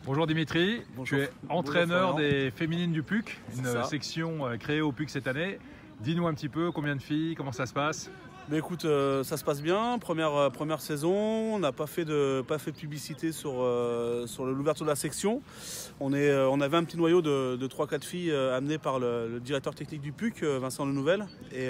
Bonjour Dimitri, Bonjour. tu es entraîneur Bonjour des féminines du PUC, une ça. section créée au PUC cette année. Dis-nous un petit peu combien de filles, comment ça se passe? Mais écoute, ça se passe bien. Première saison, on n'a pas fait de publicité sur l'ouverture de la section. On avait un petit noyau de 3-4 filles amenées par le directeur technique du PUC, Vincent Lenouvelle. Et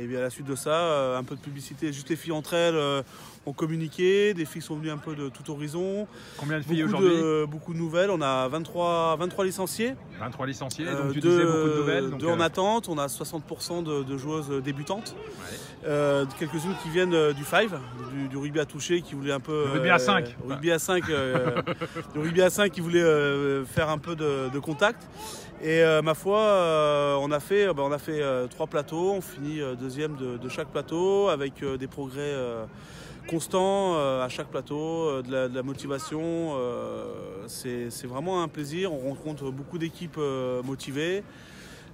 bien à la suite de ça, un peu de publicité. Juste les filles entre elles ont communiqué. Des filles sont venues un peu de tout horizon. Combien de filles aujourd'hui? Beaucoup de nouvelles. On a 23 licenciés. 23 licenciés, donc tu disais beaucoup de nouvelles. Deux en attente. On a 60% de joueuses débutantes. Ouais. Quelques-unes qui viennent du five, du rugby à toucher, qui voulaient un peu... Le rugby à 5. Rugby à 5, le rugby à 5 qui voulait faire un peu de contact. Et ma foi, on a fait 3 plateaux, on finit deuxième de chaque plateau avec des progrès constants à chaque plateau, de la motivation. C'est vraiment un plaisir, on rencontre beaucoup d'équipes motivées.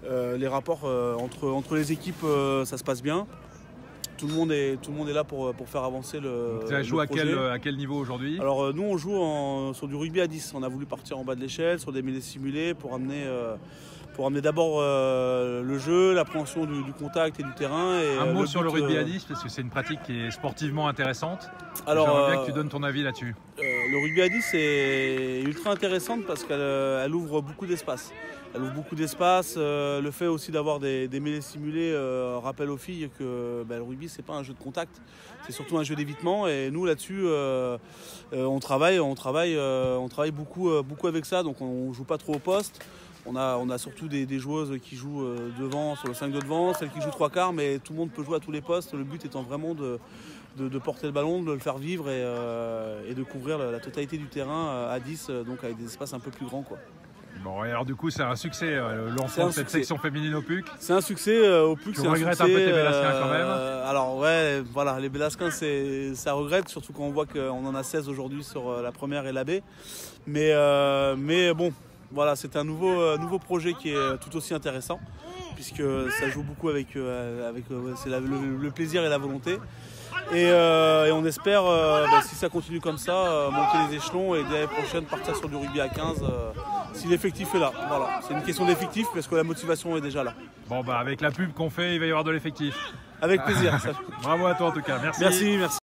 Les rapports entre les équipes, ça se passe bien. Tout le monde est là pour faire avancer le Tu as joué projet. à quel niveau aujourd'hui? Alors nous on joue sur du rugby à 10. On a voulu partir en bas de l'échelle, sur des mêlées simulées pour amener d'abord le jeu, l'appréhension du contact et du terrain. Et un mot sur le rugby à 10 parce que c'est une pratique qui est sportivement intéressante. Alors, j'aimerais bien que tu donnes ton avis là-dessus. Le rugby à 10 est ultra intéressante parce qu'elle ouvre beaucoup d'espace. Elle ouvre beaucoup d'espace. Le fait aussi d'avoir des mêlées simulées rappelle aux filles que le rugby c'est pas un jeu de contact, c'est surtout un jeu d'évitement. Et nous là-dessus, on travaille beaucoup avec ça. Donc on joue pas trop au poste. On a surtout des joueuses qui jouent devant, sur le 5 de devant, celles qui jouent 3/4, mais tout le monde peut jouer à tous les postes. Le but étant vraiment de porter le ballon, de le faire vivre et de couvrir la totalité du terrain à 10, donc avec des espaces un peu plus grands, quoi. Bon, et alors du coup, c'est un succès, le lancement de cette section féminine au PUC. C'est un succès au PUC. Tu regrettes un peu tes Bélasquins quand même? Alors ouais, voilà, les Bélasquins, ça regrette, surtout quand on voit qu'on en a 16 aujourd'hui sur la première et la B. Mais bon, voilà, c'est un nouveau projet qui est tout aussi intéressant, puisque ça joue beaucoup avec c'est le plaisir et la volonté. Et on espère, si ça continue comme ça, monter les échelons et dès l'année prochaine partir sur du rugby à 15 si l'effectif est là. Voilà, c'est une question d'effectif parce que la motivation est déjà là. Bon, avec la pub qu'on fait, il va y avoir de l'effectif. Avec plaisir. Bravo à toi en tout cas, merci. Merci.